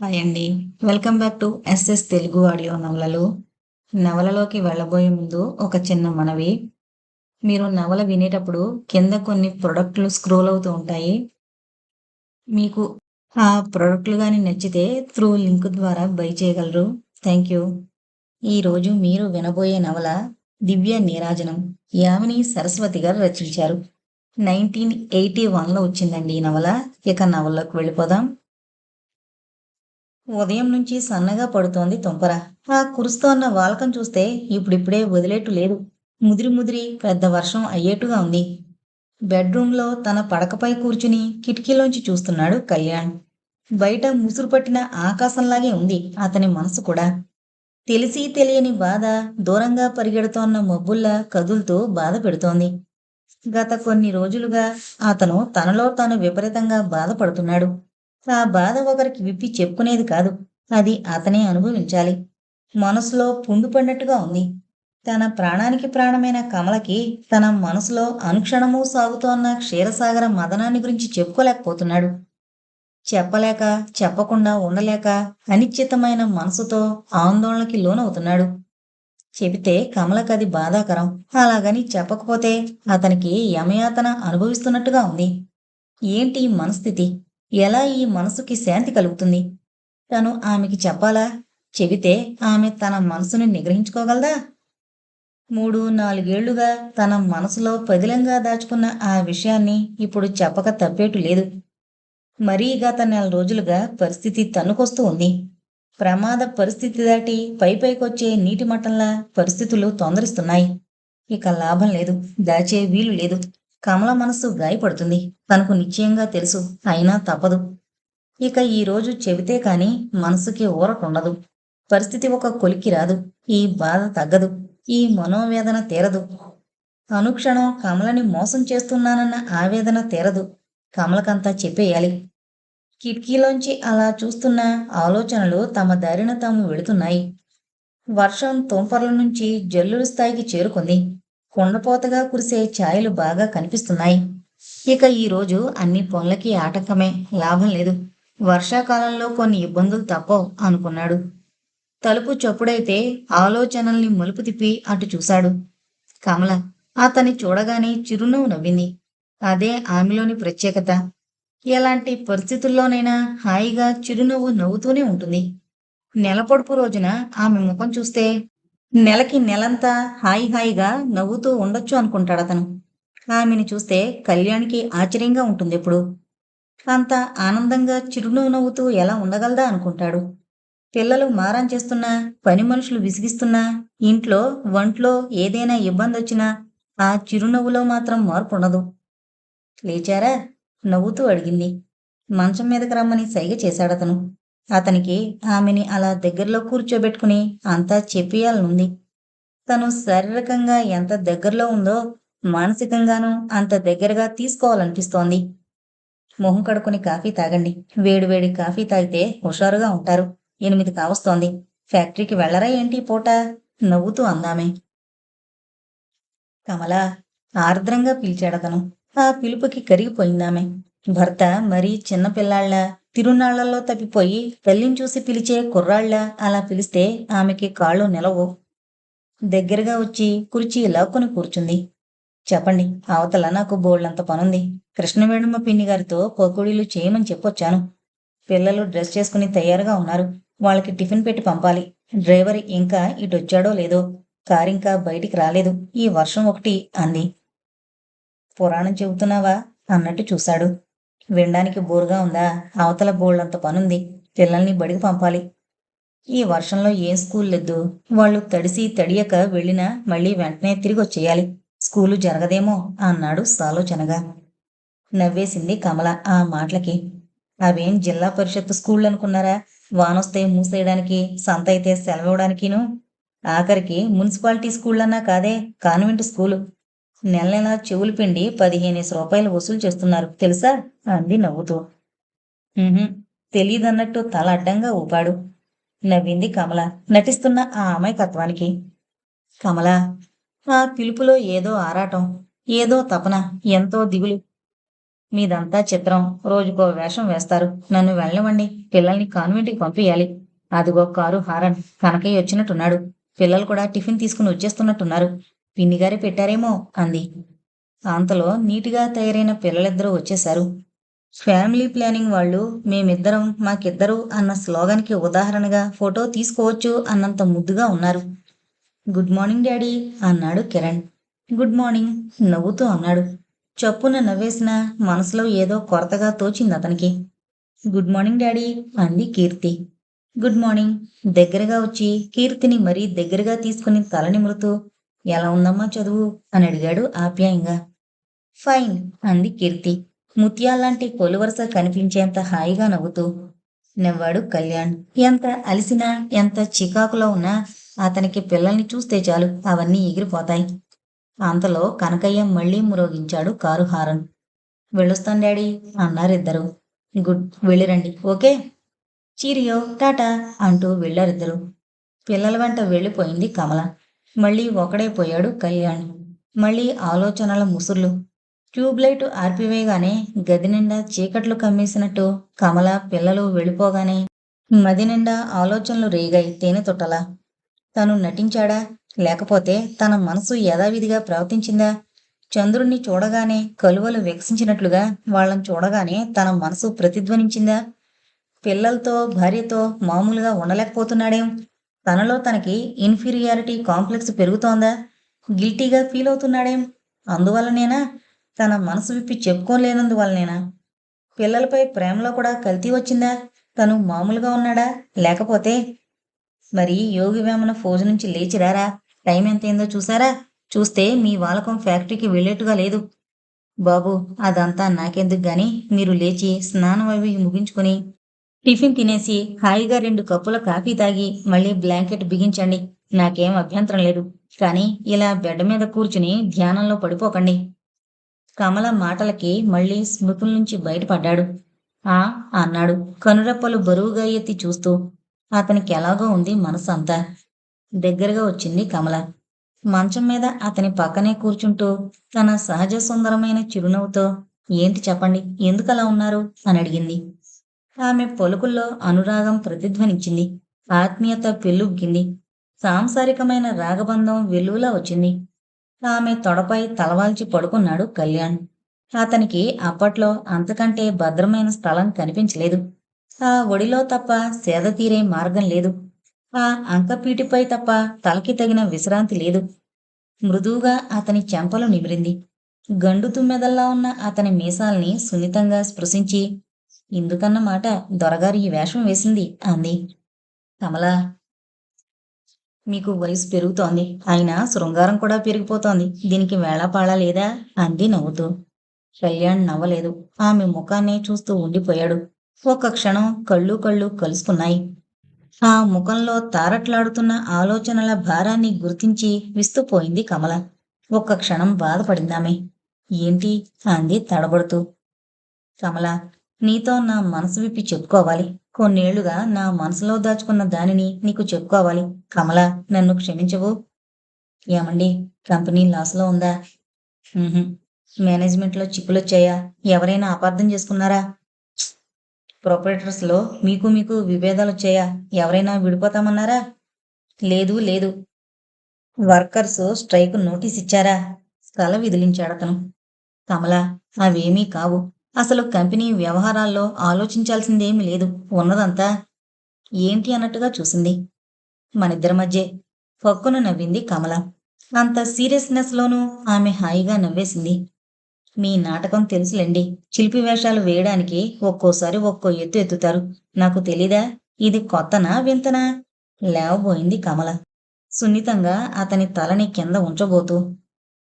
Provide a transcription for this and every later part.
Hi అండి. Welcome back to SS Telugu audio నవలలు. నవలలోకి వెళ్ళబోయే ముందు ఒక చిన్న మనవి. మీరు నవల వినేటప్పుడు కింద కొన్ని ప్రొడక్ట్‌లు స్క్రోల్ అవుతూ ఉంటాయి. మీకు ఆ ప్రొడక్ట్‌లు గాని నచ్చితే త్రూ లింక్ ద్వారా బై చేయగలరు. Thank you. ఈరోజు మీరు వినబోయే నవల 'దివ్య నీరాజనం' యామిని సరస్వతి గారు రచించారు. 1981లో వచ్చిందండి ఈ నవల. ఇక నవలలోకి వెళ్ళిపోదాం. ఉదయం నుంచి సన్నగా పడుతోంది తుంపర. ఆ కురుస్తోన్న వాలకం చూస్తే ఇప్పుడిప్పుడే వదిలేట్టు లేదు. ముదిరి ముదిరి పెద్ద వర్షం అయ్యేట్టుగా ఉంది. బెడ్రూంలో తన పడకపై కూర్చుని కిటికీలోంచి చూస్తున్నాడు కళ్యాణ్. బయట ముసురు పట్టిన ఆకాశంలాగే ఉంది అతని మనసు కూడా. తెలిసి తెలియని బాధ దూరంగా పరిగెడుతోన్న మబ్బుల్లా కదులుతూ బాధ పెడుతోంది. గత కొన్ని రోజులుగా అతను తనలో తాను విపరీతంగా బాధపడుతున్నాడు. ఆ బాధ ఒకరికి విప్పి చెప్పుకునేది కాదు. అది అతనే అనుభవించాలి. మనసులో పుండు పడినట్టుగా ఉంది. తన ప్రాణానికి ప్రాణమైన కమలకి తన మనసులో అనుక్షణమూ సాగుతోన్న క్షీరసాగర మదనాన్ని గురించి చెప్పుకోలేకపోతున్నాడు. చెప్పలేక, చెప్పకుండా ఉండలేక అనిశ్చితమైన మనసుతో ఆందోళనకి లోనవుతున్నాడు. చెబితే కమలకది బాధాకరం. అలాగని చెప్పకపోతే అతనికి యమయాతన అనుభవిస్తున్నట్టుగా ఉంది. ఏంటి ఈ మనస్థితి? ఎలా ఈ మనసుకి శాంతి కలుగుతుంది? తను ఆమెకి చెప్పాలా? చెబితే ఆమె తన మనసుని నిగ్రహించుకోగలదా? 3, 4 ఏళ్లుగా తన మనసులో పదిలంగా దాచుకున్న ఆ విషయాన్ని ఇప్పుడు చెప్పక తప్పేటు లేదు. మరీ గత నెల రోజులుగా పరిస్థితి తన్నుకొస్తూ ఉంది. ప్రమాద పరిస్థితి దాటి పైపైకొచ్చే నీటి మట్టంలా పరిస్థితులు తొందరిస్తున్నాయి. ఇక లాభం లేదు. దాచే వీలు లేదు. కమల మనస్సు గాయపడుతుంది. తనకు నిశ్చయంగా తెలుసు. అయినా తప్పదు. ఇక ఈరోజు చెబితే కాని మనసుకి ఊరటుండదు. పరిస్థితి ఒక కొలిక్కి రాదు. ఈ బాధ తగ్గదు. ఈ మనోవేదన తీరదు. అనుక్షణం కమలని మోసం చేస్తున్నానన్న ఆవేదన తీరదు. కమలకంతా చెప్పేయాలి. కిటికీలోంచి అలా చూస్తున్న ఆలోచనలు తమ దారిన తాము వెళుతున్నాయి. వర్షం తుంపర్ల నుంచి జల్లుల స్థాయికి చేరుకుంది. కుండపోతగా కురిసే ఛాయలు బాగా కనిపిస్తున్నాయి. ఇక ఈరోజు అన్ని పనులకి ఆటంకమే. లాభం లేదు. వర్షాకాలంలో కొన్ని ఇబ్బందులు తప్పవు అనుకున్నాడు. తలుపు చప్పుడైతే ఆలోచనల్ని మలుపు తిప్పి అటు చూశాడు. కమల అతన్ని చూడగానే చిరునవ్వు నవ్వింది. అదే ఆమెలోని ప్రత్యేకత. ఎలాంటి పరిస్థితుల్లోనైనా హాయిగా చిరునవ్వు నవ్వుతూనే ఉంటుంది. నెలపొడుపు రోజున ఆమె ముఖం చూస్తే నెలకి నెలంతా హాయిగా నవ్వుతూ ఉండొచ్చు అనుకుంటాడతను. ఆమెని చూస్తే కళ్యాణ్‌కి ఆశ్చర్యంగా ఉంటుందెప్పుడు. అంత ఆనందంగా చిరునవ్వు నవ్వుతూ ఎలా ఉండగలదా అనుకుంటాడు. పిల్లలు మారం చేస్తున్నా, పని మనుషులు విసిగిస్తున్నా, ఇంట్లో, వంట్లో ఏదైనా ఇబ్బందొచ్చినా ఆ చిరునవ్వులో మాత్రం మార్పుండదు. లేచారా? నవ్వుతూ అడిగింది. మంచం మీదకి రమ్మని సైగ చేశాడతను. అతనికి ఆమెని అలా దగ్గరలో కూర్చోబెట్టుకుని అంతా చెప్పియాలనుంది. తను శారీరకంగా ఎంత దగ్గరలో ఉందో మానసికంగానూ అంత దగ్గరగా తీసుకోవాలనిపిస్తోంది. మొహం కడుక్కుని కాఫీ తాగండి. వేడివేడి కాఫీ తాగితే హుషారుగా ఉంటారు. 8 కావస్తోంది. ఫ్యాక్టరీకి వెళ్ళరా ఏంటి ఈ పూట? నవ్వుతూ అందామె. కమలా! ఆర్ద్రంగా పిలిచాడతను. ఆ పిలుపుకి కరిగిపోయిందామె. భర్త మరీ చిన్నపిల్లాళ్ళ తిరునాళ్లలో తప్పిపోయి తల్లిని చూసి పిలిచే కుర్రాళ్ళ అలా పిలిస్తే ఆమెకి కాళ్ళు నిలవు. దగ్గరగా వచ్చి కుర్చీ లాక్కుని కూర్చుంది. చెప్పండి. అవతల నాకు బోల్డంత పనుంది. కృష్ణవేణమ్మ పిన్ని గారితో పకోడీలు చేయమని చెప్పొచ్చాను. పిల్లలు డ్రెస్ చేసుకుని తయారుగా ఉన్నారు. వాళ్ళకి టిఫిన్ పెట్టి పంపాలి. డ్రైవర్ ఇంకా ఇటొచ్చాడో లేదో. కారింకా బయటికి రాలేదు. ఈ వర్షం ఒకటి అంది. పురాణం చెబుతున్నావా? అన్నట్టు చూశాడు. వినడానికి బోరుగా ఉందా? అవతల బోల్డంత పనుంది. పిల్లల్ని బడికి పంపాలి. ఈ వర్షంలో ఏం స్కూల్లెద్దు. వాళ్ళు తడిసి తడియక వెళ్ళినా మళ్ళీ వెంటనే తిరిగొచ్చేయాలి. స్కూలు జరగదేమో అన్నాడు సాలోచనగా. నవ్వేసింది కమల ఆ మాటలకి. అవేం జిల్లా పరిషత్తు స్కూళ్ళనుకున్నారా? వానొస్తే మూసేయడానికి, సంతయితే సెలవివ్వడానికిను. ఆఖరికి మున్సిపాలిటీ స్కూళ్ళన్నా కాదే, కాన్వెంటు స్కూలు. నెల నెలా చెవులు పిండి 15 రూపాయలు వసూలు చేస్తున్నారు తెలుసా? అంది నవ్వుతూ. ఉహుం, తెలీదన్నట్టు తల అడ్డంగా ఊపాడు. నవ్వింది కమల నటిస్తున్న ఆ అమాయకత్వానికి. కమల! ఆ పిలుపులో ఏదో ఆరాటం, ఏదో తపన, ఎంతో దిగులు. మీదంతా చిత్రం. రోజుకో వేషం వేస్తారు. నన్ను వెళ్ళనివ్వండి. పిల్లల్ని కాన్వెంట్‌కి పంపియాలి. అదిగో కారు హారన్. కనకయ్య వచ్చినట్టున్నాడు. పిల్లలు కూడా టిఫిన్ తీసుకుని వచ్చేస్తున్నట్టున్నారు. పిన్నిగారే పెట్టారేమో అంది. అంతలో నీట్‌గా తయారైన పిల్లలిద్దరూ వచ్చేశారు. ఫ్యామిలీ ప్లానింగ్ వాళ్ళు మేమిద్దరం మాకిద్దరు అన్న స్లోగన్‌కి ఉదాహరణగా ఫోటో తీసుకోవచ్చు అన్నంత ముద్దుగా ఉన్నారు. గుడ్ మార్నింగ్ డాడీ అన్నాడు కిరణ్. గుడ్ మార్నింగ్ నవ్వుతూ అన్నాడు. చప్పున నవ్వేసిన మనసులో ఏదో కొరతగా తోచింది అతనికి. గుడ్ మార్నింగ్ డాడీ అంది కీర్తి. గుడ్ మార్నింగ్ దగ్గరగా వచ్చి కీర్తిని మరీ దగ్గరగా తీసుకుని తల నిమురుతూ ఎలా ఉందమ్మా చదువు అని అడిగాడు ఆప్యాయంగా. ఫైన్ అంది కీర్తి ముత్యాల్లాంటి కొలువరస కనిపించేంత హాయిగా నవ్వుతూ. నవ్వాడు కళ్యాణ్. ఎంత అలిసినా ఎంత చికాకులో ఉన్నా అతనికి పిల్లల్ని చూస్తే చాలు అవన్నీ ఎగిరిపోతాయి. అంతలో కనకయ్య మళ్ళీ మ్రోగించాడు కారు హారన్. వెళ్ళొస్తాను డాడీ అన్నారిద్దరూ. గుడ్ వెళ్ళిరండి ఓకే. చీరియో టాటా అంటూ వెళ్ళారిద్దరూ. పిల్లల వెంట వెళ్ళిపోయింది కమల. మళ్ళీ ఒకడైపోయాడు కళ్యాణ్. మళ్ళీ ఆలోచనల ముసుర్లు. ట్యూబ్లైట్ ఆర్పివేయగానే గది నిండా చీకట్లు కమ్మేసినట్టు కమల పిల్లలు వెళ్ళిపోగానే మది నిండా ఆలోచనలు రేగాయి తేనె తొట్టలా. తను నటించాడా? లేకపోతే తన మనసు యథావిధిగా ప్రవర్తించిందా? చంద్రుణ్ణి చూడగానే కలువలు వికసించినట్లుగా వాళ్ళని చూడగానే తన మనసు ప్రతిధ్వనించిందా? పిల్లలతో భార్యతో మామూలుగా ఉండలేకపోతున్నాడేం? తనలో తనకి ఇన్ఫీరియారిటీ కాంప్లెక్స్ పెరుగుతోందా? గిల్టీగా ఫీల్ అవుతున్నాడేం? అందువల్లనేనా? తన మనసు విప్పి చెప్పుకోలేనందువల్లనేనా? పిల్లలపై ప్రేమలో కూడా కల్తీ వచ్చిందా? తను మామూలుగా ఉన్నాడా? లేకపోతే మరి యోగి వేమన ఫోజు నుంచి లేచిరారా? టైం ఎంతైందో చూసారా? చూస్తే మీ వాలకం ఫ్యాక్టరీకి వెళ్ళేట్టుగా లేదు. బాబు అదంతా నాకెందుకు గాని మీరు లేచి స్నానం అవి ముగించుకుని టిఫిన్ తినేసి హాయిగా 2 కప్పుల కాఫీ తాగి మళ్ళీ బ్లాంకెట్ బిగించండి. నాకేం అభ్యంతరం లేదు. కానీ ఇలా బెడ్ మీద కూర్చుని ధ్యానంలో పడిపోకండి. కమల మాటలకి మళ్ళీ స్మృతుల నుంచి బయటపడ్డాడు. ఆ అన్నాడు కనురెప్పలు బరువుగా ఎత్తి చూస్తూ. అతనికి ఎలాగో ఉంది మనసు అంతా. దగ్గరగా వచ్చింది కమల. మంచం మీద అతని పక్కనే కూర్చుంటూ తన సహజ సుందరమైన చిరునవ్వుతో ఏంటి చెప్పండి ఎందుకలా ఉన్నారు అని అడిగింది. ఆమె పలుకుల్లో అనురాగం ప్రతిధ్వనించింది. ఆత్మీయత పెల్లుబికింది. సాంసారికమైన రాగబంధం వెల్లువలా వచ్చింది. ఆమె తొడపై తలవాల్చి పడుకున్నాడు కళ్యాణ్. అతనికి అప్పట్లో అంతకంటే భద్రమైన స్థలం కనిపించలేదు. ఆ ఒడిలో తప్ప సేద తీరే మార్గం లేదు. ఆ అంకపీటిపై తప్ప తలకి తగిన విశ్రాంతి లేదు. మృదువుగా అతని చెంపలు నిమిరింది. గండు తుమ్మెదల్లా ఉన్న అతని మీసాల్ని సున్నితంగా స్పృశించి ఇందుకన్నమాట దొరగారు ఈ వేషం వేసింది అంది. కమలా మీకు వయసు పెరుగుతోంది. అయినా శృంగారం కూడా పెరిగిపోతోంది. దీనికి వేళాపాళా లేదా అంది నవ్వుతూ. కళ్యాణ్ నవ్వలేదు. ఆమె ముఖాన్నే చూస్తూ ఉండిపోయాడు. ఒక్క క్షణం కళ్ళు కళ్ళు కలుసుకున్నాయి. ఆ ముఖంలో తారట్లాడుతున్న ఆలోచనల భారాన్ని గుర్తించి విస్తుపోయింది కమల. ఒక్క క్షణం బాధపడిందామె. ఏంటి అంది తడబడుతూ. కమల నీతో నా మనసు విప్పి చెప్పుకోవాలి. కొన్నేళ్లుగా నా మనసులో దాచుకున్న దానిని నీకు చెప్పుకోవాలి. కమల నన్ను క్షమించవు. ఏమండి కంపెనీ లాస్లో ఉందా? ఉహుం. మేనేజ్మెంట్లో చిక్కులొచ్చాయా? ఎవరైనా అపార్థం చేసుకున్నారా? ప్రొపరేటర్స్లో మీకు మీకు విభేదాలొచ్చాయా? ఎవరైనా విడిపోతామన్నారా? లేదు లేదు. వర్కర్స్ స్ట్రైక్ నోటీస్ ఇచ్చారా? తల విదిలించాడతను. కమల అవేమీ కావు. అసలు కంపెనీ వ్యవహారాల్లో ఆలోచించాల్సిందేమీ లేదు. ఉన్నదంతా ఏంటి అన్నట్టుగా చూసింది. మనిద్దరి మధ్యే ఫక్కున నవ్వింది కమల. అంత సీరియస్నెస్లోనూ ఆమె హాయిగా నవ్వేసింది. మీ నాటకం తెలుసులేండి. చిలిపి వేషాలు వేయడానికి ఒక్కోసారి ఒక్కో ఎత్తు ఎత్తుతారు. నాకు తెలీదా? ఇది కొత్తనా వింతనా? లేవబోయింది కమల సున్నితంగా అతని తలని కింద ఉంచబోతూ.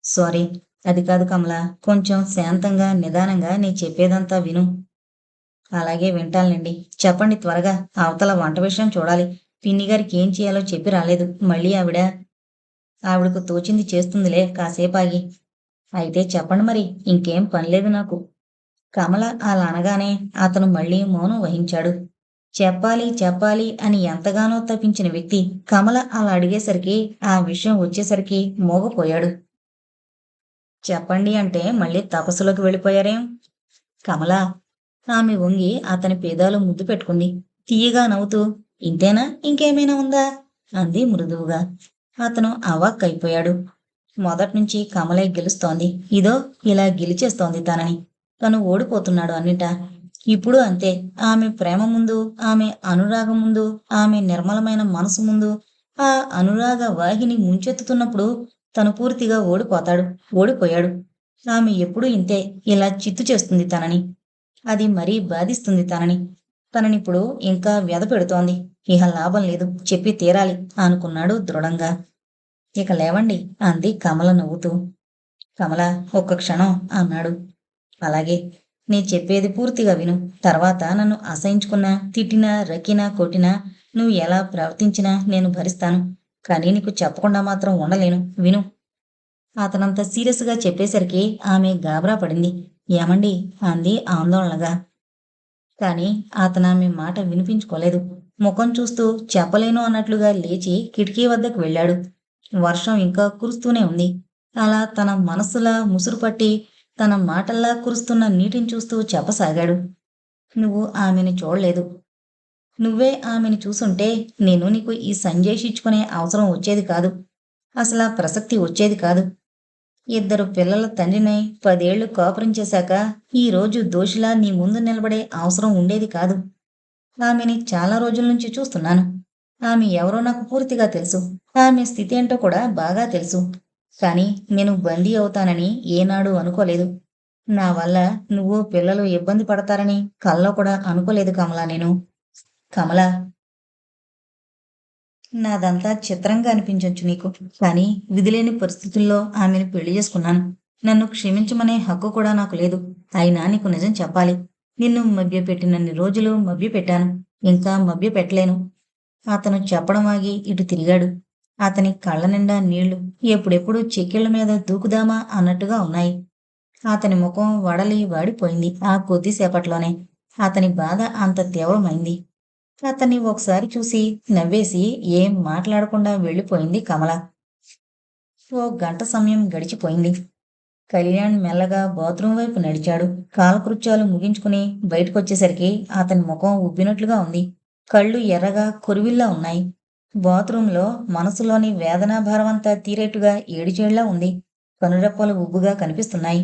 సారీ అది కాదు కమల. కొంచెం శాంతంగా నిదానంగా నీ చెప్పేదంతా విను. అలాగే వింటానులేండి. చెప్పండి త్వరగా. అవతల వంట విషయం చూడాలి. పిన్నిగారికి ఏం చేయాలో చెప్పి రాలేదు. మళ్ళీ ఆవిడకు తోచింది చేస్తుందిలే కాసేపాగి. అయితే చెప్పండి మరి. ఇంకేం పనిలేదు నాకు. కమల అలా అనగానే అతను మళ్ళీ మౌనం వహించాడు. చెప్పాలి చెప్పాలి అని ఎంతగానో తప్పించిన వ్యక్తి కమల అలా అడిగేసరికి ఆ విషయం వచ్చేసరికి మోగపోయాడు. చెప్పండి అంటే మళ్ళీ తపస్సులోకి వెళ్ళిపోయారేం? కమల. ఆమె వంగి అతని పేదాలు ముద్దు పెట్టుకుంది. తీయగా నవ్వుతూ, ఇంతేనా ఇంకేమైనా ఉందా? అంది మృదువుగా. అతను అవాక్కయిపోయాడు. మొదట్నుంచి కమలే గెలుస్తోంది. ఇదో ఇలా గెలిచేస్తోంది తనని. తను ఓడిపోతున్నాడు అన్నిటా. ఇప్పుడు అంతే. ఆమె ప్రేమ ముందు, ఆమె అనురాగం ముందు, ఆమె నిర్మలమైన మనసు ముందు, ఆ అనురాగ వాహిని ముంచెత్తుతున్నప్పుడు తను పూర్తిగా ఓడిపోతాడు. ఓడిపోయాడు. ఆమె ఎప్పుడూ ఇంతే. ఇలా చిత్తు చేస్తుంది తనని. అది మరీ బాధిస్తుంది తనని. తననిప్పుడు ఇంకా వ్యధపెడుతోంది. ఇహ లాభం లేదు. చెప్పి తీరాలి అనుకున్నాడు దృఢంగా. ఇక లేవండి అంది కమల నవ్వుతూ. కమల ఒక్క క్షణం అన్నాడు. అలాగే. నీ చెప్పేది పూర్తిగా విను. తర్వాత నన్ను అసహించుకున్నా, తిట్టినా, రక్కినా, కొట్టినా, నువ్వు ఎలా ప్రవర్తించినా నేను భరిస్తాను. కానీ నీకు చెప్పకుండా మాత్రం ఉండలేను. విను. అతనంత సీరియస్‌గా చెప్పేసరికి ఆమె గాబరా పడింది. ఏమండీ? అంది ఆందోళనగా. కానీ అతనామె మాట వినిపించుకోలేదు. ముఖం చూస్తూ చెప్పలేను అన్నట్లుగా లేచి కిటికీ వద్దకు వెళ్ళాడు. వర్షం ఇంకా కురుస్తూనే ఉంది. అలా తన మనస్సులా ముసురు పట్టి, తన మాటల్లా కురుస్తున్న నీటిని చూస్తూ చెప్పసాగాడు. నువ్వు ఆమెని చూడలేదు. నువ్వే ఆమెని చూసుంటే నేను నీకు ఈ సంజేషించుకునే అవసరం వచ్చేది కాదు. అసలా ప్రసక్తి వచ్చేది కాదు. ఇద్దరు పిల్లల తండ్రినై 10 ఏళ్లు కాపురం చేశాక ఈరోజు దోషిలా నీ ముందు నిలబడే అవసరం ఉండేది కాదు. ఆమెని చాలా రోజుల నుంచి చూస్తున్నాను. ఆమె ఎవరో నాకు పూర్తిగా తెలుసు. ఆమె స్థితి ఏంటో కూడా బాగా తెలుసు. కానీ నేను బందీ అవుతానని ఏనాడూ అనుకోలేదు. నా వల్ల నువ్వు పిల్లలు ఇబ్బంది పడతారని కల్లో కూడా అనుకోలేదు కమలా నేను. కమలా. నాదంతా చిత్రంగా అనిపించొచ్చు నీకు. కానీ విధిలేని పరిస్థితుల్లో ఆమెను పెళ్లి చేసుకున్నాను. నన్ను క్షమించమనే హక్కు కూడా నాకు లేదు. అయినా నీకు నిజం చెప్పాలి. నిన్ను మభ్యపెట్టినన్ని రోజులు మభ్యపెట్టాను. ఇంకా మభ్యపెట్టలేను. అతను చెప్పడం ఆగి ఇటు తిరిగాడు. అతని కళ్ళ నిండా నీళ్లు ఎప్పుడెప్పుడు చెక్కిళ్ల మీద దూకుదామా అన్నట్టుగా ఉన్నాయి. అతని ముఖం వడలి వాడిపోయింది ఆ కొద్దిసేపట్లోనే. అతని బాధ అంత తీవ్రమైంది. అతన్ని ఒకసారి చూసి నవ్వేసి ఏం మాట్లాడకుండా వెళ్ళిపోయింది కమల. ఓ గంట సమయం గడిచిపోయింది. కళ్యాణ్ మెల్లగా బాత్రూం వైపు నడిచాడు. కాలకృత్యాలు ముగించుకుని బయటకొచ్చేసరికి అతని ముఖం ఉబ్బినట్లుగా ఉంది. కళ్ళు ఎర్రగా కొరివిల్లా ఉన్నాయి. బాత్రూంలో మనసులోని వేదనాభారమంతా తీరేట్టుగా ఏడిచేళ్లా ఉంది. కనురెప్పలు ఉబ్బుగా కనిపిస్తున్నాయి.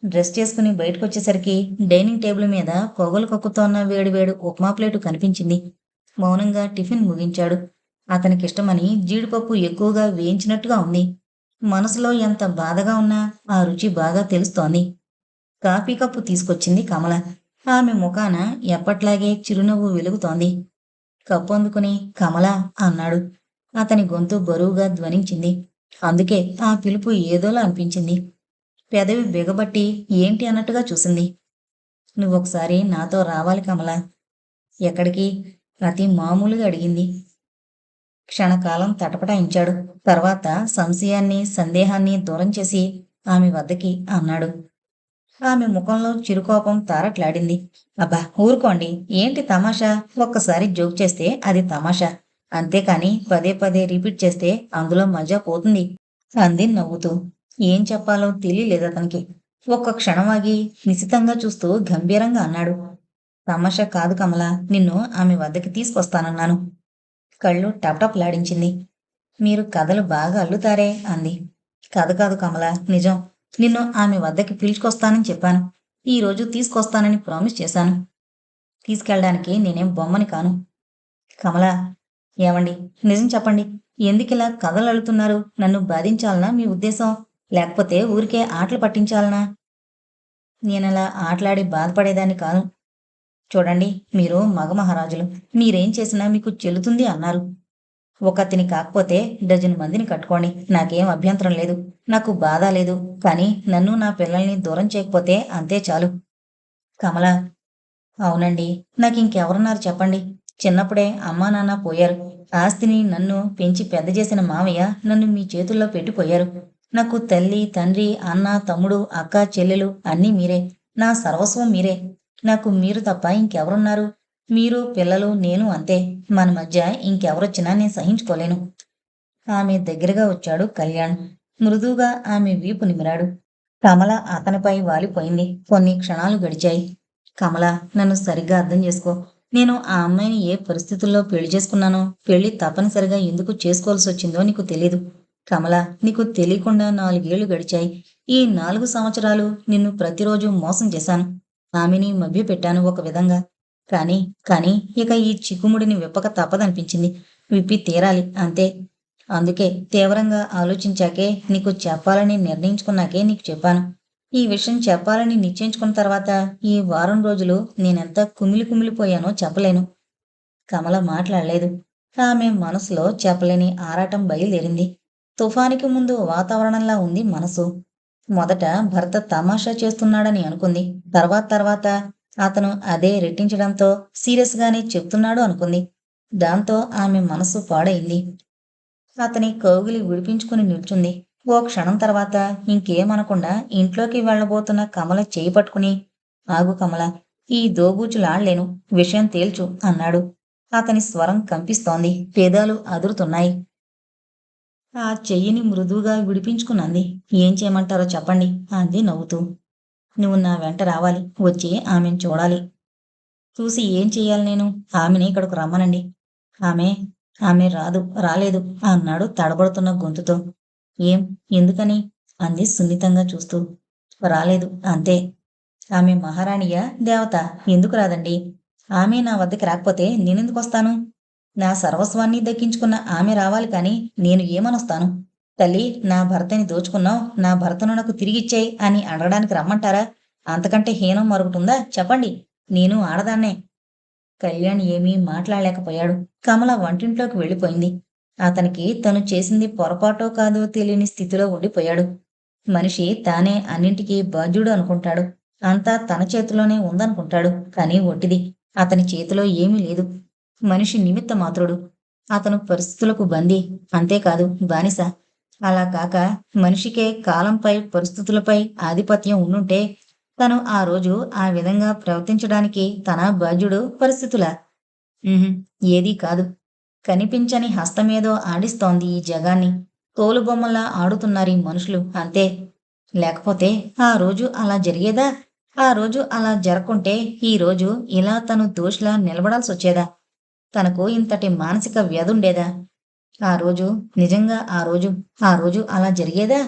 డ్రెస్ చేసుకుని బయటకొచ్చేసరికి డైనింగ్ టేబుల్ మీద పొగలు కక్కుతోన్న వేడివేడి ఉప్మా ప్లేటు కనిపించింది. మౌనంగా టిఫిన్ ముగించాడు. అతనికిష్టమని జీడిపప్పు ఎక్కువగా వేయించినట్టుగా ఉంది. మనసులో ఎంత బాధగా ఉన్నా ఆ రుచి బాగా తెలుస్తోంది. కాఫీ కప్పు తీసుకొచ్చింది కమల. ఆమె ముఖాన ఎప్పట్లాగే చిరునవ్వు వెలుగుతోంది. కప్పు అందుకుని కమలా అన్నాడు. అతని గొంతు బరువుగా ధ్వనించింది. అందుకే ఆ పిలుపు ఏదోలా అనిపించింది. పెదవి బిగబట్టి ఏంటి అన్నట్టుగా చూసింది. నువ్వొకసారి నాతో రావాలి కమలా. ఎక్కడికి? అతి మామూలుగా అడిగింది. క్షణకాలం తటపటాయించాడు. తర్వాత సంశయాన్ని, సందేహాన్ని దూరం చేసి ఆమె వద్దకి అన్నాడు. ఆమె ముఖంలో చిరుకోపం తారట్లాడింది. అబ్బా ఊరుకోండి. ఏంటి తమాషా? ఒక్కసారి జోక్ చేస్తే అది తమాషా. అంతేకాని పదే పదే రిపీట్ చేస్తే అందులో మజా పోతుంది అంది నవ్వుతూ. ఏం చెప్పాలో తెలియలేదతనికి. ఒక్క క్షణం ఆగి నిశితంగా చూస్తూ గంభీరంగా అన్నాడు. తమాషా కాదు కమలా. నిన్ను ఆమె వద్దకి తీసుకొస్తానన్నాను. కళ్ళు టపటపలాడించింది. మీరు కథలు బాగా అల్లుతారే అంది. కథ కాదు కమలా, నిజం. నిన్ను ఆమె వద్దకి పిలుచుకొస్తానని చెప్పాను. ఈరోజు తీసుకొస్తానని ప్రామిస్ చేశాను. తీసుకెళ్ళడానికి నేనేం బొమ్మని కాను. కమలా. ఏవండి? నిజం చెప్పండి. ఎందుకిలా కథలు అల్లుతున్నారు? నన్ను బాధించాలనా మీ ఉద్దేశం? లేకపోతే ఊరికే ఆటలు పట్టించాలనా? నేనలా ఆటలాడి బాధపడేదాన్ని కాను. చూడండి, మీరు మగమహారాజులు. మీరేం చేసినా మీకు చెల్లుతుంది అన్నారు. ఒకతిని కాకపోతే డజను మందిని కట్టుకోండి. నాకేం అభ్యంతరం లేదు. నాకు బాధ లేదు. కానీ నన్ను నా పిల్లల్ని దూరం చేయకపోతే అంతే చాలు. కమల. అవునండి. నాకింకెవరున్నారు చెప్పండి. చిన్నప్పుడే అమ్మా నాన్న పోయారు. ఆస్తిని నన్ను పెంచి పెద్ద చేసిన మావయ్య నన్ను మీ చేతుల్లో పెట్టిపోయారు. నాకు తల్లి, తండ్రి, అన్న, తమ్ముడు, అక్క, చెల్లెలు అన్నీ మీరే. నా సర్వస్వం మీరే. నాకు మీరు తప్ప ఇంకెవరున్నారు? మీరు, పిల్లలు, నేను అంతే. మన మధ్య ఇంకెవరొచ్చినా నేను సహించుకోలేను. ఆమె దగ్గరగా వచ్చాడు కళ్యాణ్. మృదువుగా ఆమె వీపు నిమిరాడు. కమల అతనిపై వాలిపోయింది. కొన్ని క్షణాలు గడిచాయి. కమల, నన్ను సరిగ్గా అర్థం చేసుకో. నేను ఆ అమ్మాయిని ఏ పరిస్థితుల్లో పెళ్లి చేసుకున్నానో, పెళ్లి తప్పనిసరిగా ఎందుకు చేసుకోవాల్సొచ్చిందో నీకు తెలీదు. కమల, నీకు తెలియకుండా 4 ఏళ్లు గడిచాయి. ఈ 4 సంవత్సరాలు నిన్ను ప్రతిరోజు మోసం చేశాను. ఆమెని మభ్యపెట్టాను ఒక విధంగా. కానీ, కానీ ఇక ఈ చిక్కుముడిని విప్పక తప్పదనిపించింది. విప్పి తీరాలి అంతే. అందుకే తీవ్రంగా ఆలోచించాకే నీకు చెప్పాలని నిర్ణయించుకున్నాకే నీకు చెప్పాను. ఈ విషయం చెప్పాలని నిశ్చయించుకున్న తర్వాత ఈ వారం రోజులు నేనెంత కుమిలిపోయానో చెప్పలేను. కమల మాట్లాడలేదు. ఆమె మనసులో చెప్పలేని ఆరాటం బయలుదేరింది. తుఫానుకి ముందు వాతావరణంలా ఉంది మనసు. మొదట భర్త తమాషా చేస్తున్నాడని అనుకుంది. తర్వాత అతను అదే రెట్టించడంతో సీరియస్ గానే చెప్తున్నాడు అనుకుంది. దాంతో ఆమె మనసు పాడైంది. అతని కౌగిలి విడిపించుకుని నిల్చుంది. ఓ క్షణం తర్వాత ఇంకేమనకుండా ఇంట్లోకి వెళ్ళబోతున్న కమల చేయి పట్టుకుని, ఆగు కమల, ఈ దోబూచులాడ్లేను. విషయం తేల్చు అన్నాడు. అతని స్వరం కంపిస్తోంది. పెదాలు అదురుతున్నాయి. ఆ చెయ్యిని మృదువుగా విడిపించుకునంది. ఏం చేయమంటారో చెప్పండి అంది నవ్వుతూ. నువ్వు నా వెంట రావాలి. వచ్చి ఆమెను చూడాలి. చూసి ఏం చెయ్యాలి నేను? ఆమెని ఇక్కడకు రమ్మనండి. ఆమె ఆమె రాలేదు అన్నాడు తడబడుతున్న గొంతుతో. ఏం? ఎందుకని? అంది సున్నితంగా చూస్తూ. రాలేదు అంతే. ఆమె మహారాణియా? దేవత? ఎందుకు రాదండి? ఆమె నా వద్దకి రాకపోతే నేనెందుకొస్తాను? నా సర్వస్వాన్ని దక్కించుకున్న ఆమె రావాలి కాని నేను ఏమనొస్తాను? తల్లి, నా భర్తని దోచుకున్నావు, నా భర్తను నాకు తిరిగిచ్చేయ్ అని అడగడానికి రమ్మంటారా? అంతకంటే హీనం మరొకటుందా? చెప్పండి. నేను ఆడదాన్నే. కళ్యాణ్ ఏమీ మాట్లాడలేకపోయాడు. కమల వంటింట్లోకి వెళ్ళిపోయింది. అతనికి తను చేసింది పొరపాటో కాదో తెలియని స్థితిలో ఉండిపోయాడు. మనిషి తానే అన్నింటికీ బాధ్యుడు అనుకుంటాడు. అంతా తన చేతిలోనే ఉందనుకుంటాడు. కానీ ఒట్టిది. అతని చేతిలో ఏమీ లేదు. మనిషి నిమిత్త మాత్రుడు. అతను పరిస్థితులకు బందీ. అంతేకాదు బానిస. అలా కాక మనిషికే కాలంపై, పరిస్థితులపై ఆధిపత్యం ఉండుంటే తను ఆ రోజు ఆ విధంగా ప్రవర్తించడానికి తన బాధ్యుడు పరిస్థితులా? ఉహుం, ఏదీ కాదు. కనిపించని హస్తమేదో ఆడిస్తోంది ఈ జగాన్ని. తోలుబొమ్మలా ఆడుతున్నారీ మనుషులు అంతే. లేకపోతే ఆ రోజు అలా జరిగేదా? ఆ రోజు అలా జరక్కుంటే ఈ రోజు ఇలా తను దోషిలా నిలబడాల్సొచ్చేదా? తనకు ఇంతటి మానసిక వ్యధుండేదా? ఆ రోజు నిజంగా ఆ రోజు అలా జరిగేదా?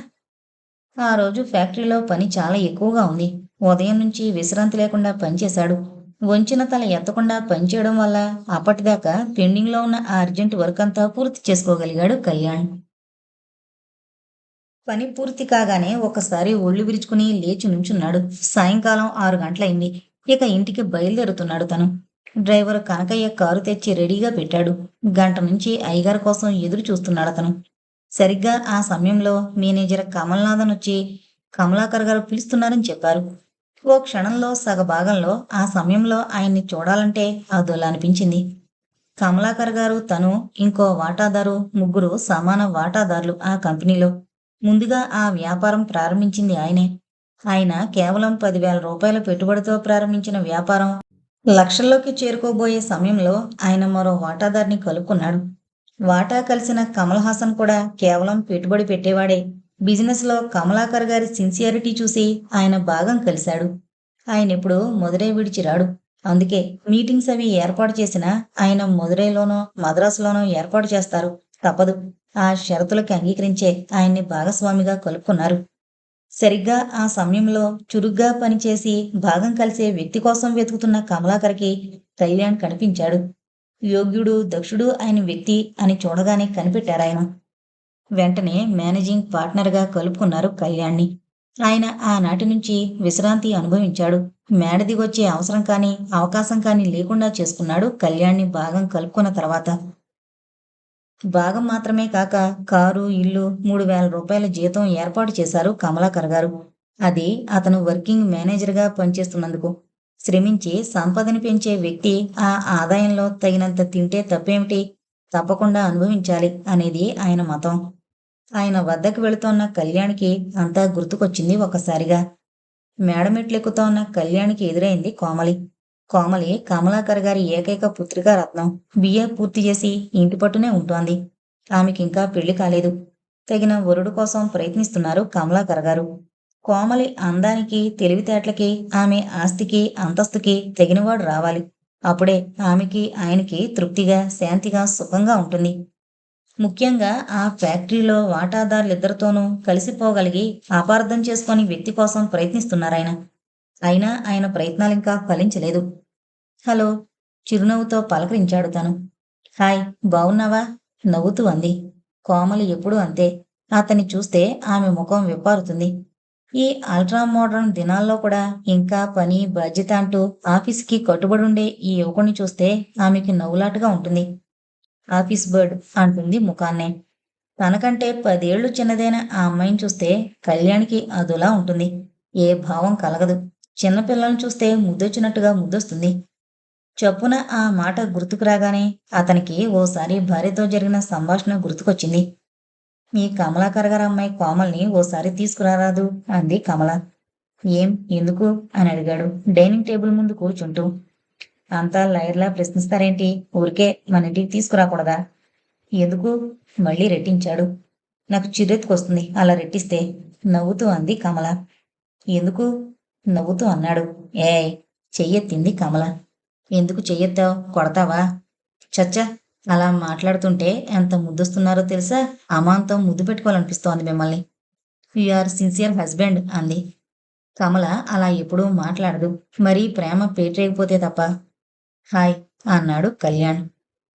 ఆ రోజు ఫ్యాక్టరీలో పని చాలా ఎక్కువగా ఉంది. ఉదయం నుంచి విశ్రాంతి లేకుండా పనిచేశాడు. వంచిన తల ఎత్తకుండా పనిచేయడం వల్ల అప్పటిదాకా పెండింగ్లో ఉన్న ఆ అర్జెంట్ వర్క్ అంతా పూర్తి చేసుకోగలిగాడు కళ్యాణ్. పని పూర్తి కాగానే ఒకసారి ఒళ్ళు విరుచుకుని లేచి నుంచున్నాడు. సాయంకాలం 6 గంటలయింది. ఇక ఇంటికి బయలుదేరుతున్నాడు తను. డ్రైవర్ కనకయ్య కారు తెచ్చి రెడీగా పెట్టాడు. గంట నుంచి అయ్యగారి కోసం ఎదురు చూస్తున్నాడతను. సరిగ్గా ఆ సమయంలో మేనేజర్ కమల్నాథన్ వచ్చి కమలాకర్ గారు పిలుస్తున్నారని చెప్పారు. ఓ క్షణంలో సగభాగంలో ఆ సమయంలో ఆయన్ని చూడాలంటే అదోలా అనిపించింది. కమలాకర్ గారు, తను, ఇంకో వాటాదారు, ముగ్గురు సమాన వాటాదారులు ఆ కంపెనీలో. ముందుగా ఆ వ్యాపారం ప్రారంభించింది ఆయనే. ఆయన కేవలం 10,000 రూపాయల పెట్టుబడితో ప్రారంభించిన వ్యాపారం లక్షల్లోకి చేరుకోబోయే సమయంలో ఆయన మరో వాటాదారుని కలుపుకున్నాడు. వాటా కలిసిన కమల్ హాసన్ కూడా కేవలం పెట్టుబడి పెట్టేవాడే. బిజినెస్లో కమలాకర్ గారి సిన్సియారిటీ చూసి ఆయన భాగం కలిశాడు. ఆయనెప్పుడు మదురై విడిచి రాడు. అందుకే మీటింగ్స్ అవి ఏర్పాటు చేసినా ఆయన మదురైలోనో మద్రాసులోనో ఏర్పాటు చేస్తారు. తప్పదు. ఆ షరతులకి అంగీకరించే ఆయన్ని భాగస్వామిగా కలుపుకున్నారు. సరిగ్గా ఆ సమయంలో చురుగ్గా పనిచేసి భాగం కలిసే వ్యక్తి కోసం వెతుకుతున్న కమలాకర్కి కళ్యాణ్ కనిపించాడు. యోగ్యుడు, దక్షుడు అయిన వ్యక్తి అని చూడగానే కనిపెట్టారాయన. వెంటనే మేనేజింగ్ పార్ట్నర్గా కలుపుకున్నారు కళ్యాణ్ని. ఆయన ఆనాటి నుంచి విశ్రాంతి అనుభవించాడు. మేడ దిగొచ్చే అవసరం కానీ, అవకాశం కానీ లేకుండా చేసుకున్నాడు కళ్యాణ్ని భాగం కలుపుకున్న తర్వాత. భాగం మాత్రమే కాక కారు, ఇల్లు, 3,000 రూపాయల జీతం ఏర్పాటు చేశారు కమలాకర్ గారు. అది అతను వర్కింగ్ మేనేజర్గా పనిచేస్తున్నందుకు. శ్రమించి సంపదని పెంచే వ్యక్తి ఆ ఆదాయంలో తగినంత తింటే తప్పేమిటి? తప్పకుండా అనుభవించాలి అనేది ఆయన మతం. ఆయన వద్దకు వెళుతోన్న కళ్యాణ్కి అంతా గుర్తుకొచ్చింది ఒక్కసారిగా. మేడమెట్లెక్కుతోన్న కళ్యాణ్కి ఎదురైంది కోమలి. కోమలి కమలాకర్ గారి ఏకైక పుత్రికా రత్నం. బిఏ పూర్తి చేసి ఇంటి పట్టునే ఉంటోంది. ఆమెకింకా పెళ్లి కాలేదు. తగిన వరుడు కోసం ప్రయత్నిస్తున్నారు కమలాకర్ గారు. కోమలి అందానికి, తెలివితేటలకి, ఆమె ఆస్తికి, అంతస్తుకి తగినవాడు రావాలి. అప్పుడే ఆమెకి, ఆయనకి తృప్తిగా, శాంతిగా, సుఖంగా ఉంటుంది. ముఖ్యంగా ఆ ఫ్యాక్టరీలో వాటాదారులిద్దరితోనూ కలిసిపోగలిగి అపార్థం చేసుకొని వ్యక్తి కోసం ప్రయత్నిస్తున్నారాయన. అయినా ఆయన ప్రయత్నాలింకా ఫలించలేదు. హలో! చిరునవ్వుతో పలకరించాడు తను. హాయ్! బావున్నావా? నవ్వుతూ అంది. కోమలి ఎప్పుడూ అంతే. అతన్ని చూస్తే ఆమె ముఖం విప్పారుతుంది. ఈ అల్ట్రా మోడ్రన్ దినాల్లో కూడా ఇంకా పని, బాధ్యత అంటూ ఆఫీసుకి కట్టుబడుండే ఈ యువకుణ్ణి చూస్తే ఆమెకి నవ్వులాటగా ఉంటుంది. ఆఫీస్ బర్డ్ అంటుంది ముఖాన్నే. తనకంటే 10 ఏళ్లు చిన్నదైన ఆ అమ్మాయిని చూస్తే కళ్యాణికి అదోలా ఉంటుంది. ఏ భావం కలగదు. చిన్నపిల్లల్ని చూస్తే ముద్దొచ్చినట్టుగా ముద్దొస్తుంది. చప్పున ఆ మాట గుర్తుకు రాగానే అతనికి ఓసారి భార్యతో జరిగిన సంభాషణ గుర్తుకొచ్చింది. "ఈ కమలాకర్ గారి అమ్మాయి కోమల్ని ఓసారి తీసుకురారాదూ" అంది కమల. "ఏం? ఎందుకు?" అని అడిగాడు డైనింగ్ టేబుల్ ముందు కూర్చుంటూ. "అంతా లాయర్లా ప్రశ్నిస్తారేంటి? ఊరికే మన ఇంటికి తీసుకురాకూడదా?" "ఎందుకు?" మళ్ళీ రెట్టించాడు. "నాకు చిర్రెత్తుకొస్తుంది అలా రెట్టిస్తే" నవ్వుతూ అంది కమల. "ఎందుకు?" నవ్వుతూ అన్నాడు. "ఏయ్!" చెయ్యెత్తింది కమల. "ఎందుకు చెయ్యెత్తావ్? కొడతావా?" "ఛ! అలా మాట్లాడుతుంటే ఎంత ముద్దొస్తున్నారో తెలుసా? అమాంతం ముద్దు పెట్టుకోవాలనిపిస్తోంది మిమ్మల్ని." "యు ఆర్ సిన్సియర్ హస్బెండ్" అంది. కమల అలా ఎప్పుడూ మాట్లాడదు. మరీ ప్రేమ పేటరేగిపోతే తప్ప. "హాయ్" అన్నాడు కళ్యాణ్.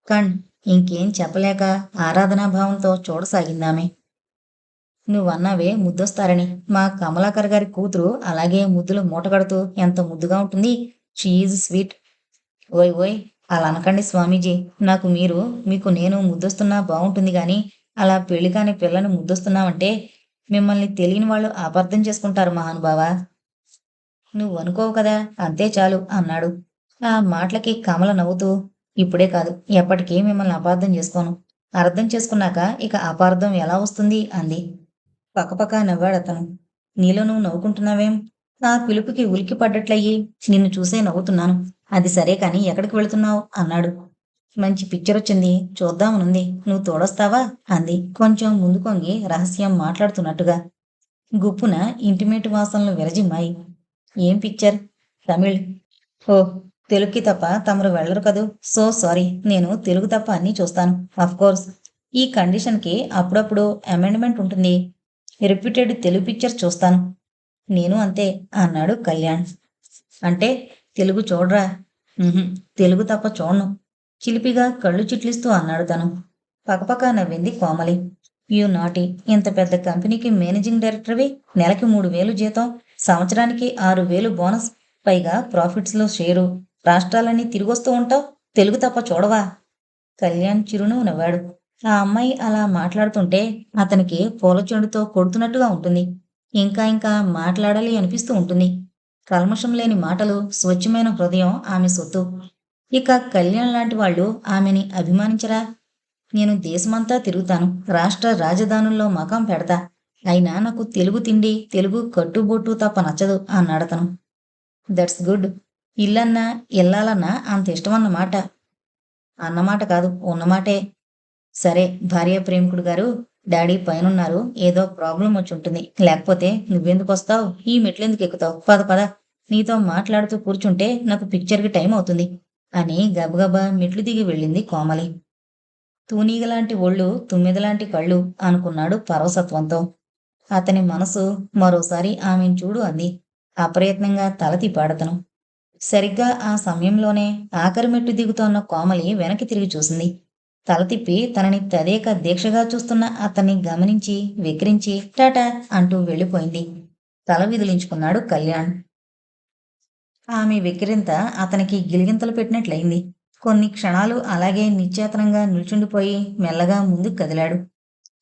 కణ్ ఇంకేం చెప్పలేక ఆరాధనాభావంతో చూడసాగిందామె. "నువ్వన్నావే ముద్దొస్తారని. మా కమలాకర్ గారి కూతురు అలాగే ముద్దులు మూటకడుతూ ఎంత ముద్దుగా ఉంటుంది. She is sweet." "ఓయ్ ఓయ్ అలా అనకండి స్వామీజీ. నాకు మీరు, మీకు నేను ముద్దొస్తున్నా బావుంటుంది గానీ, అలా పెళ్లి కాని పిల్లని ముద్దొస్తున్నావంటే మిమ్మల్ని తెలియని వాళ్ళు అపార్థం చేసుకుంటారు మహానుభావా." "నువ్వనుకోవు కదా, అంతే చాలు" అన్నాడు. ఆ మాటలకి కమల నవ్వుతూ, "ఇప్పుడే కాదు, ఎప్పటికీ మిమ్మల్ని అపార్థం చేసుకోను. అర్థం చేసుకున్నాక ఇక అపార్థం ఎలా వస్తుంది" అంది. పకపకా నవ్వాడతను. "నీలో నువ్వు నవ్వుకుంటున్నావేం?" "ఆ పిలుపుకి ఉలిక్కిపడ్డట్లయి నిన్ను చూసే నవ్వుతున్నాను." "అది సరే కాని ఎక్కడికి వెళుతున్నావ్?" అన్నాడు. "మంచి పిక్చరొచ్చింది. చూద్దామనుంది. నువ్వు తోడొస్తావా?" అంది కొంచెం ముందుకొంగి రహస్యం మాట్లాడుతున్నట్టుగా. గుప్పున ఇంటిమేటి వాసనలు విరజిమ్మాయి. "ఏం పిక్చర్?" "తమిళ్." "ఓహ్! తెలుగుకి తప్ప తమరు వెళ్ళరు కదూ. So sorry. నేను తెలుగు తప్ప అన్నీ చూస్తాను. అఫ్కోర్స్ ఈ కండిషన్‌కి అప్పుడప్పుడు అమెండ్‌మెంట్ ఉంటుంది. రెప్యూటెడ్ తెలుగు పిక్చర్స్ చూస్తాను." "నేను అంతే" అన్నాడు కళ్యాణ్. "అంటే తెలుగు చూడరా?" "ఉహుం. తెలుగు తప్ప చూడను." చిలిపిగా కళ్ళు చిట్లిస్తూ అన్నాడు తను. పకపకా నవ్వింది కోమలి. "You naughty. ఇంత పెద్ద కంపెనీకి మేనేజింగ్ డైరెక్టర్వి. నెలకి 3,000 జీతం. సంవత్సరానికి 6,000 బోనస్. పైగా ప్రాఫిట్స్‌లో షేరు. రాష్ట్రాలన్నీ తిరిగొస్తూ ఉంటావ్. తెలుగు తప్ప చూడవా?" కళ్యాణ్ చిరునవ్వు నవ్వాడు. ఆ అమ్మాయి అలా మాట్లాడుతుంటే అతనికి పూలచెండుతో కొడుతున్నట్టుగా ఉంటుంది. ఇంకా ఇంకా మాట్లాడాలి అనిపిస్తూ ఉంటుంది. కల్మషం లేని మాటలు, స్వచ్ఛమైన హృదయం ఆమె సొత్తు. ఇక కళ్యాణ్ లాంటి వాళ్ళు ఆమెని అభిమానించరా? "నేను దేశమంతా తిరుగుతాను. రాష్ట్ర రాజధానుల్లో మకాం పెడతా. అయినా నాకు తెలుగు తిండి, తెలుగు కట్టుబొట్టు తప్ప నచ్చదు" అన్నాడతను. "That's good. ఇల్లన్నా, ఇల్లాలన్నా అంత ఇష్టమన్నమాట." "అన్నమాట కాదు, ఉన్నమాటే." "సరే భార్యా ప్రేమికుడు గారు, డాడీ పైనున్నారు. ఏదో ప్రాబ్లమ్ వచ్చుంటుంది. లేకపోతే నువ్వెందుకొస్తావ్? ఈ మెట్లెందుకెక్కుతావ్? పద పద. నీతో మాట్లాడుతూ కూర్చుంటే నాకు పిక్చర్‌కి టైం అవుతుంది" అని గబగబా మెట్లు దిగి వెళ్ళింది కోమలి. తూనీగలాంటి ఒళ్ళు, తుమ్మెదలాంటి కళ్ళు అనుకున్నాడు పరవశత్వంతో. అతని మనసు మరోసారి ఆమెను చూడు అంది. అప్రయత్నంగా తల తిప్పాడతను. సరిగ్గా ఆ సమయంలోనే ఆఖరి మెట్టు దిగుతోన్న కోమలి వెనక్కి తిరిగి చూసింది. తల తిప్పి తనని తదేక దీక్షగా చూస్తున్న అతన్ని గమనించి, వెక్రించి టాటా అంటూ వెళ్ళిపోయింది. తల విదిలించుకున్నాడు కళ్యాణ్. ఆమె వెక్కిరింత అతనికి గిలిగింతలు పెట్టినట్లయింది. కొన్ని క్షణాలు అలాగే నిశ్చేతనంగా నిల్చుండిపోయి మెల్లగా ముందుకు కదిలాడు.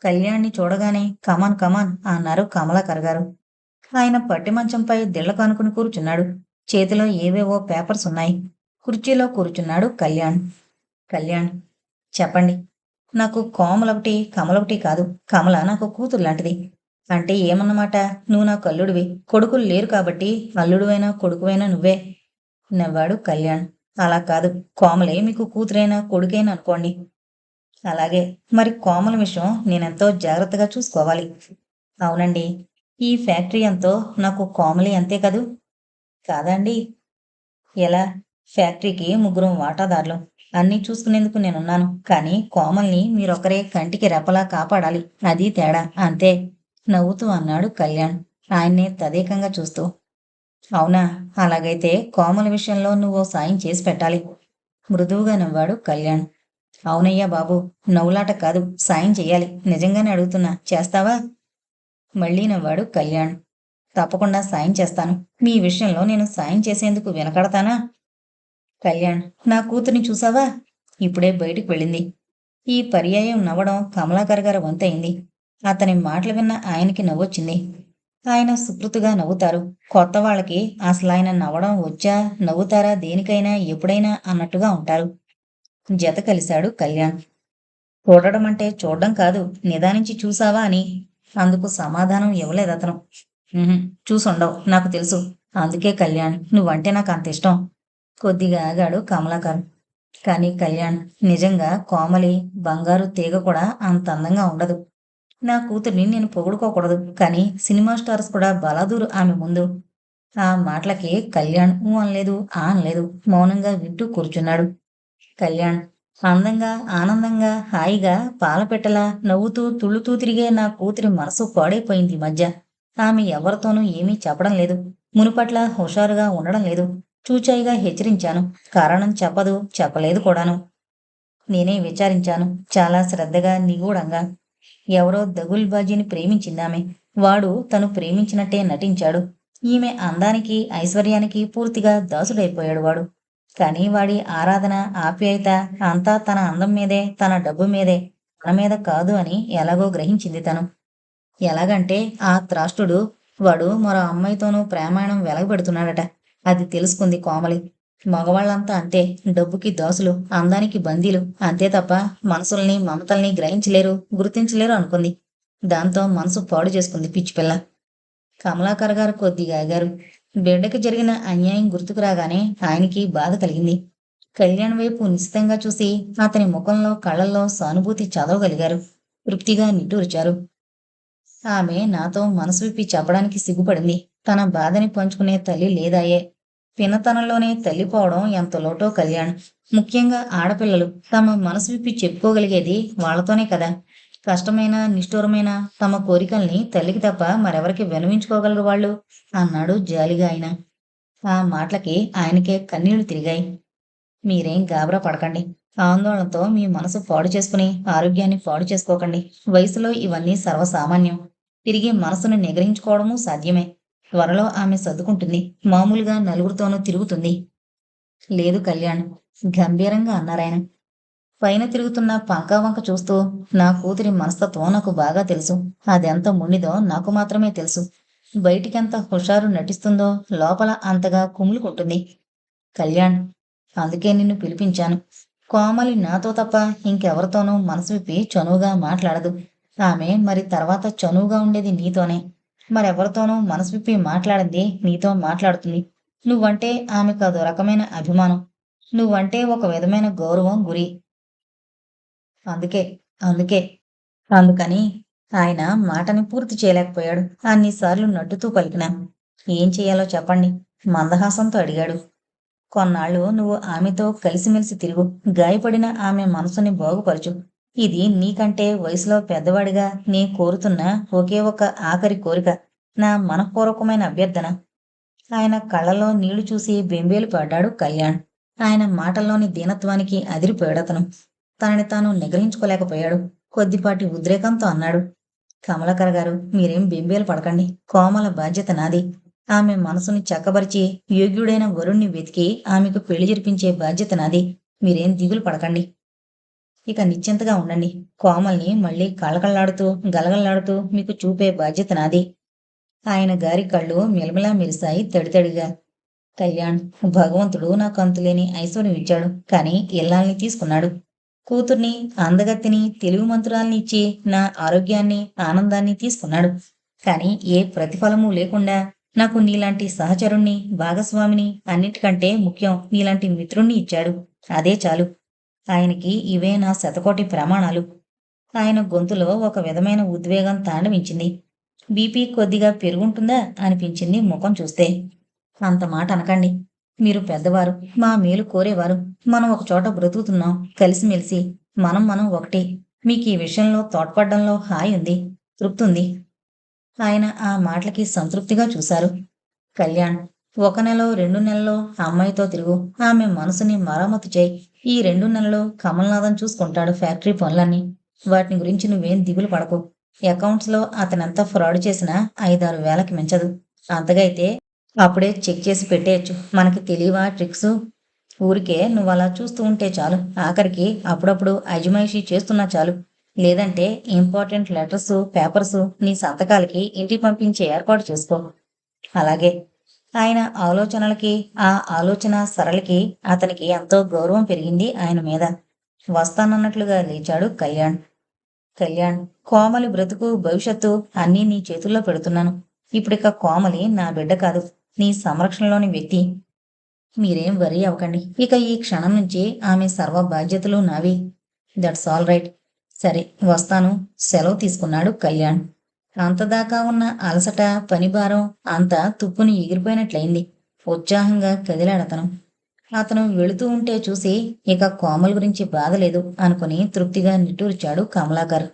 కళ్యాణ్‌ని చూడగానే కమాన్ కమాన్ అన్నారు కమలాకర్ గారు. ఆయన పట్టె మంచంపై దిళ్లకానుకుని కూర్చున్నాడు. చేతిలో ఏవేవో పేపర్స్ ఉన్నాయి. కుర్చీలో కూర్చున్నాడు కళ్యాణ్. "కళ్యాణ్ చెప్పండి. నాకు కోమలొకటి, కమలొకటి కాదు. కమల నాకు కూతురు లాంటిది." "అంటే ఏమన్నమాట? నువ్వు నాకు అల్లుడివి. కొడుకులు లేరు కాబట్టి అల్లుడివైనా, కొడుకువైనా నువ్వే." నవ్వాడు కళ్యాణ్. "అలా కాదు. కోమలే మీకు కూతురైనా, కొడుకైనా అనుకోండి." "అలాగే. మరి కోమల విషయం నేనెంతో జాగ్రత్తగా చూసుకోవాలి." "అవునండి." ఈ ఫ్యాక్టరీ ఎంతో నాకు కోమలి అంతే కదూ? కాదండి. ఎలా? ఫ్యాక్టరీకి ముగ్గురం వాటాదారులం. అన్నీ చూసుకునేందుకు నేనున్నాను. కానీ కోమల్ని మీరొకరే కంటికి రెప్పలా కాపాడాలి. అదీ తేడా. అంతే. నవ్వుతూ అన్నాడు కళ్యాణ్ ఆయన్నే తదేకంగా చూస్తూ. అవునా? అలాగైతే కోమల విషయంలో నువ్వో సాయం చేసి పెట్టాలి. మృదువుగా నవ్వాడు కళ్యాణ్. అవునయ్యా బాబు. నవ్వులాట కాదు. సాయం చెయ్యాలి. నిజంగానే అడుగుతున్నా. చేస్తావా? మళ్ళీ నవ్వాడు కళ్యాణ్. తప్పకుండా సాయం చేస్తాను. మీ విషయంలో నేను సాయం చేసేందుకు వెనకడతానా? కళ్యాణ్. నా కూతుర్ని చూసావా? ఇప్పుడే బయటికి వెళ్ళింది. ఈ పర్యాయం నవ్వడం కమలాకర్ గారి వంతయింది. అతని మాటలు విన్న ఆయనకి నవ్వొచ్చింది. ఆయన సుకృతిగా నవ్వుతారు. కొత్త వాళ్ళకి అసలాయన నవ్వడం వచ్చా, నవ్వుతారా దేనికైనా ఎప్పుడైనా అన్నట్టుగా ఉంటారు. జత కలిశాడు కళ్యాణ్. చూడడం అంటే చూడ్డం కాదు, నిదానించి చూసావా అని. అందుకు సమాధానం ఇవ్వలేదతను. చూసుండవు, నాకు తెలుసు. అందుకే కళ్యాణ్, నువ్వంటే నాకు అంత ఇష్టం. కొద్దిగా ఆగాడు కమలాకర్. కానీ కళ్యాణ్, నిజంగా కోమలి బంగారు తీగ కూడా అంత అందంగా ఉండదు. నా కూతుర్ని నేను పొగుడుకోకూడదు, కానీ సినిమా స్టార్స్ కూడా బలాదూరు ఆమె ముందు. ఆ మాటలకి కళ్యాణ్ ఊ అనలేదు, ఆ అనలేదు. మౌనంగా వింటూ కూర్చున్నాడు. కళ్యాణ్. అందంగా, ఆనందంగా, హాయిగా, పాలపిట్టలా నవ్వుతూ తుళ్ళుతూ తిరిగే నా కూతురి మనసు పాడైపోయింది ఈ మధ్య. ఆమె ఎవరితోనూ ఏమీ చెప్పడం లేదు. మునుపట్లా హుషారుగా ఉండడం లేదు. చూచాయిగా హెచ్చరించాను. కారణం చెప్పదు, చెప్పలేదు కూడాను. నేనే విచారించాను. చాలా శ్రద్ధగా, నిగూఢంగా. ఎవరో దగుల్బాజీని ప్రేమించిందామె. వాడు తను ప్రేమించినట్టే నటించాడు. ఈమె అందానికి, ఐశ్వర్యానికి పూర్తిగా దాసుడైపోయాడు వాడు. కానీ వాడి ఆరాధన, ఆప్యాయత అంతా తన అందం మీదే, తన డబ్బు మీదే, తన మీద కాదు అని ఎలాగో గ్రహించింది తను. ఎలాగంటే ఆ త్రాష్టుడు వాడు మరో అమ్మాయితోనూ ప్రేమాయణం వెలగబెడుతున్నాడట. అది తెలుసుకుంది కోమలి. మగవాళ్ళంతా అంతే. డబ్బుకి దాసులు, అందానికి బందీలు. అంతే తప్ప మనసుల్ని, మమతల్ని గ్రహించలేరు, గుర్తించలేరు అనుకుంది. దాంతో మనసు పాడు చేసుకుంది పిచ్చిపిల్ల. కమలాకర్ గారు కొద్దిగా ఆగారు. బిడ్డకి జరిగిన అన్యాయం గుర్తుకు రాగానే ఆయనకి బాధ కలిగింది. కళ్యాణ్ వైపు నిశితంగా చూసి అతని ముఖంలో, కళ్ళల్లో సానుభూతి చదవగలిగారు. తృప్తిగా నిట్టూర్చారు. ఆమె నాతో మనసు విప్పి చెప్పడానికి సిగ్గుపడింది. తన బాధని పంచుకునే తల్లి లేదాయే. పినతనంలోనే తల్లిపోవడం ఎంత లోటో కళ్యాణ్. ముఖ్యంగా ఆడపిల్లలు తమ మనసు విప్పి చెప్పుకోగలిగేది వాళ్లతోనే కదా. కష్టమైన, నిష్ఠూరమైన తమ కోరికల్ని తల్లికి తప్ప మరెవరికి విన్నవించుకోగలరు వాళ్ళు? అన్నాడు జాలిగా ఆయన. ఆ మాటలకి ఆయనకే కన్నీళ్లు తిరిగాయి. మీరేం గాబరా పడకండి. ఆందోళనతో మీ మనసు పాడు చేసుకుని ఆరోగ్యాన్ని పాడు చేసుకోకండి. వయసులో ఇవన్నీ సర్వసామాన్యం. తిరిగి మనసును నిగ్రహించుకోవడమూ సాధ్యమే. త్వరలో ఆమె సర్దుకుంటుంది. మామూలుగా నలుగురితోనూ తిరుగుతుంది. లేదు కళ్యాణ్, గంభీరంగా అన్నారాయన. పైన తిరుగుతున్న పంకావంక చూస్తూ, నా కూతురి మనస్తత్వం నాకు బాగా తెలుసు. అదెంత మున్నిదో నాకు మాత్రమే తెలుసు. బయటికెంత హుషారు నటిస్తుందో లోపల అంతగా కుములుకుంటుంది. కళ్యాణ్, అందుకే నిన్ను పిలిపించాను. కోమలి నాతో తప్ప ఇంకెవరితోనూ మనసు విప్పి చనువుగా మాట్లాడదు. ఆమె మరి తర్వాత చనువుగా ఉండేది నీతోనే. మరెవరితోనూ మనసు విప్పి మాట్లాడింది నీతో మాట్లాడుతుంది. నువ్వంటే ఆమెకు అదో రకమైన అభిమానం. నువ్వంటే ఒక విధమైన గౌరవం, గురి. అందుకే అందుకే అందుకని ఆయన మాటని పూర్తి చేయలేకపోయాడు. అన్నిసార్లు నడ్డుతూ పలికినా. ఏం చెయ్యాలో చెప్పండి? మందహాసంతో అడిగాడు. కొన్నాళ్ళు నువ్వు ఆమెతో కలిసిమెలిసి తిరుగు. గాయపడిన ఆమె మనసుని బాగుపరచు. ఇది నీకంటే వయసులో పెద్దవాడిగా నీ కోరుతున్న ఒకే ఒక ఆఖరి కోరిక. నా మనఃపూర్వకమైన అభ్యర్థన. ఆయన కళ్ళలో నీళ్లు చూసి బెంబేలు పడ్డాడు కళ్యాణ్. ఆయన మాటల్లోని దీనత్వానికి అదిరిపోయాడతను. తనని తాను నిగ్రహించుకోలేకపోయాడు. కొద్దిపాటి ఉద్రేకంతో అన్నాడు. కమలాకర్ గారు, మీరేం బెంబేలు పడకండి. కోమల బాధ్యత నాది. ఆమె మనసుని చక్కబరిచి యోగ్యుడైన వరుణ్ణి వెతికి ఆమెకు పెళ్లి జరిపించే బాధ్యత నాది. మీరేం దిగులు పడకండి. ఇక నిశ్చింతగా ఉండండి. కోమల్ని మళ్ళీ కళకళలాడుతూ, గలగలలాడుతూ మీకు చూపే బాధ్యత నాది. ఆయన గారి కళ్ళు మిలమిలా మెరిశాయి తడితడిగా. కళ్యాణ్, భగవంతుడు నాకు అంతులేని ఐశ్వర్యం ఇచ్చాడు. కానీ ఇల్లాల్ని తీసుకున్నాడు. కూతుర్ని, అందగత్తిని, తెలివిమంతురాల్ని ఇచ్చి నా ఆరోగ్యాన్ని, ఆనందాన్ని తీసుకున్నాడు. కానీ ఏ ప్రతిఫలమూ లేకుండా నాకు నీలాంటి సహచరుణ్ణి, భాగస్వామిని, అన్నిటికంటే ముఖ్యం నీలాంటి మిత్రుణ్ణి ఇచ్చాడు. అదే చాలు. ఆయనకి ఇవే నా శతకోటి ప్రమాణాలు. ఆయన గొంతులో ఒక విధమైన ఉద్వేగం తాండవించింది. బీపీ కొద్దిగా పెరుగుంటుందా అనిపించింది ముఖం చూస్తే. అంత మాట అనకండి. మీరు పెద్దవారు, మా మేలు కోరేవారు. మనం ఒకచోట బ్రతుకుతున్నాం కలిసిమెలిసి. మనం ఒకటే. మీకీ విషయంలో తోడ్పడ్డంలో హాయి ఉంది. తృప్తుంది. ఆయన ఆ మాటలకి సంతృప్తిగా చూశారు. కళ్యాణ్, ఒక నెలో 2 నెలల్లో ఆ అమ్మాయితో తిరుగు. ఆమె మనసుని మరమ్మతు చేయి. ఈ 2 నెలలు కమల్నాథం చూసుకుంటాడు ఫ్యాక్టరీ పనులన్నీ. వాటిని గురించి నువ్వేం దిగులు పడకు. అకౌంట్స్‌లో అతనెంత ఫ్రాడ్ చేసినా 5, 6 వేలకి మించదు. అంతగా అయితే అప్పుడే చెక్ చేసి పెట్టేయొచ్చు. మనకి తెలీవా ట్రిక్సు? ఊరికే నువ్వలా చూస్తూ ఉంటే చాలు. ఆఖరికి అప్పుడప్పుడు అజమాయిషీ చేస్తున్నా చాలు. లేదంటే ఇంపార్టెంట్ లెటర్సు, పేపర్సు నీ సంతకాలకి ఇంటికి పంపించే ఏర్పాటు చేసుకో. అలాగే. ఆయన ఆలోచనలకి, ఆ ఆలోచన సరళికి అతనికి ఎంతో గౌరవం పెరిగింది ఆయన మీద. వస్తానన్నట్లుగా లేచాడు కళ్యాణ్. కళ్యాణ్, కోమలి బ్రతుకు, భవిష్యత్తు అన్నీ నీ చేతుల్లో పెడుతున్నాను. ఇప్పుడిక కోమలి నా బిడ్డ కాదు. నీ సంరక్షణలోని వ్యక్తి. మీరేం వరీ అవ్వకండి. ఇక ఈ క్షణం నుంచి ఆమె సర్వ బాధ్యతలు నావి. That's all right. సరే వస్తాను. సెలవు తీసుకున్నాడు కళ్యాణ్. అంతదాకా ఉన్న అలసట, పనిభారం అంతా తుప్పుని ఎగిరిపోయినట్లయింది. ఉత్సాహంగా కదిలాడతను. అతను వెళుతూ ఉంటే చూసి ఇక కోమల్ గురించి బాధ లేదు అనుకుని తృప్తిగా నిట్టూర్చాడు కమలాకర్.